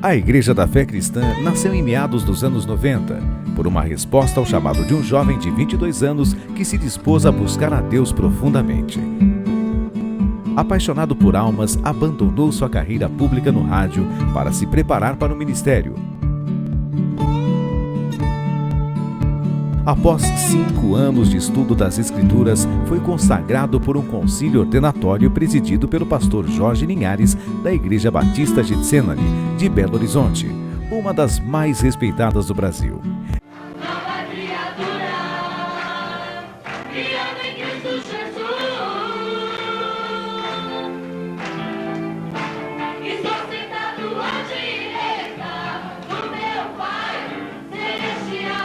A Igreja da Fé Cristã nasceu em meados dos anos 90, por uma resposta ao chamado de um jovem de 22 anos que se dispôs a buscar a Deus profundamente. Apaixonado por almas, abandonou sua carreira pública no rádio para se preparar para o ministério. Após 5 anos de estudo das Escrituras, foi consagrado por um concílio ordenatório presidido pelo pastor Jorge Linhares, da Igreja Batista Getsemane, de Belo Horizonte, uma das mais respeitadas do Brasil. Nova criatura, criada em Cristo Jesus. Estou sentado à direita do meu Pai Celestial.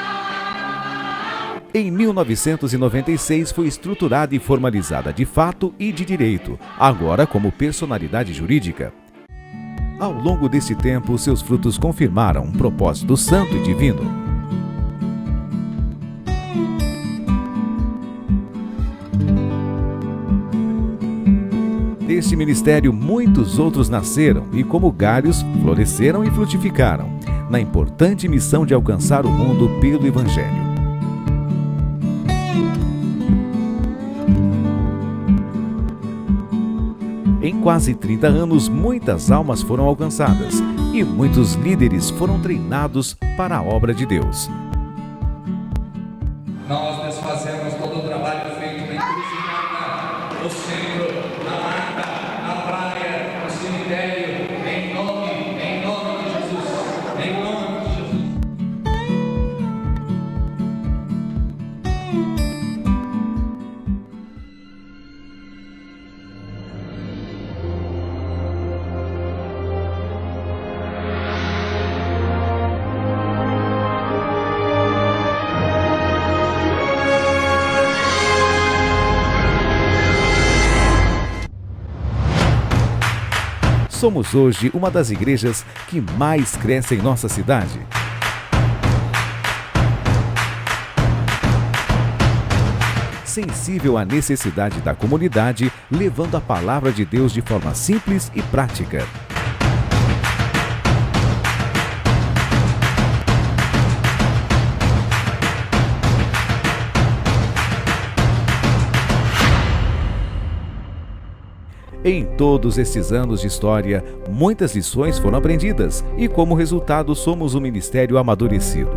Em 1996 foi estruturada e formalizada de fato e de direito, agora como personalidade jurídica. Ao longo desse tempo, seus frutos confirmaram um propósito santo e divino. Deste ministério, muitos outros nasceram e, como galhos, floresceram e frutificaram, na importante missão de alcançar o mundo pelo Evangelho. Em quase 30 anos, muitas almas foram alcançadas e muitos líderes foram treinados para a obra de Deus. Nós desfazemos todo o trabalho feito na encruzilhada, no centro, na mata, na praia, no cemitério, em nome de Jesus, em nome de Jesus. Somos hoje uma das igrejas que mais cresce em nossa cidade. Sensível à necessidade da comunidade, levando a palavra de Deus de forma simples e prática. Em todos esses anos de história, muitas lições foram aprendidas e, como resultado, somos um ministério amadurecido.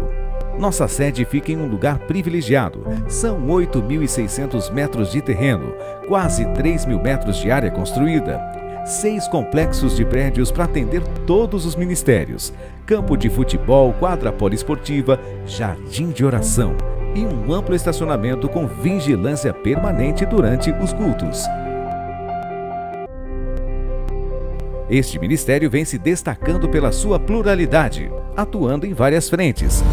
Nossa sede fica em um lugar privilegiado. São 8.600 metros de terreno, quase 3.000 metros de área construída, 6 complexos de prédios para atender todos os ministérios, campo de futebol, quadra poliesportiva, jardim de oração e um amplo estacionamento com vigilância permanente durante os cultos. Este ministério vem se destacando pela sua pluralidade, atuando em várias frentes.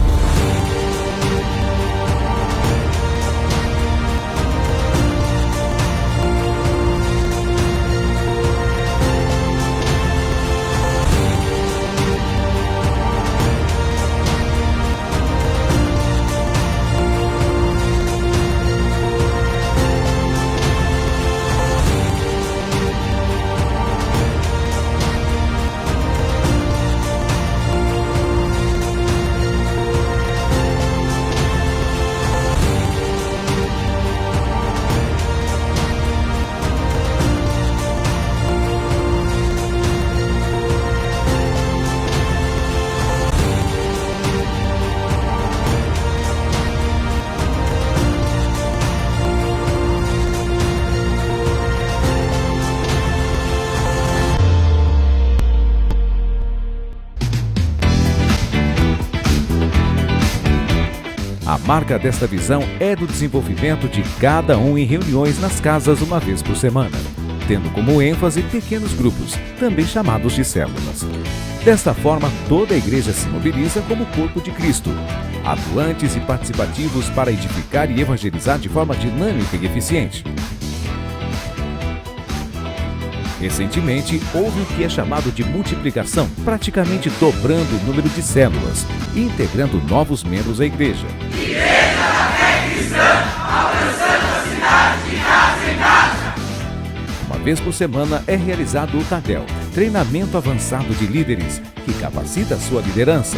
A marca desta visão é do desenvolvimento de cada um em reuniões nas casas uma vez por semana, tendo como ênfase pequenos grupos, também chamados de células. Desta forma, toda a igreja se mobiliza como corpo de Cristo, atuantes e participativos para edificar e evangelizar de forma dinâmica e eficiente. Recentemente, houve o que é chamado de multiplicação, praticamente dobrando o número de células e integrando novos membros à igreja. Igreja da Fé Cristã, alcançando a cidade de casa em casa. Uma vez por semana é realizado o TADEL, treinamento avançado de líderes, que capacita a sua liderança.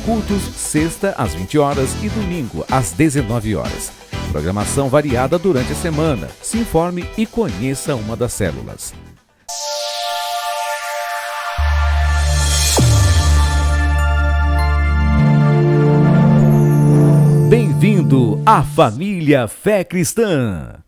Cultos sexta às 20 horas e domingo às 19 horas. Programação variada durante a semana. Se informe e conheça uma das células. Bem-vindo à família Fé Cristã.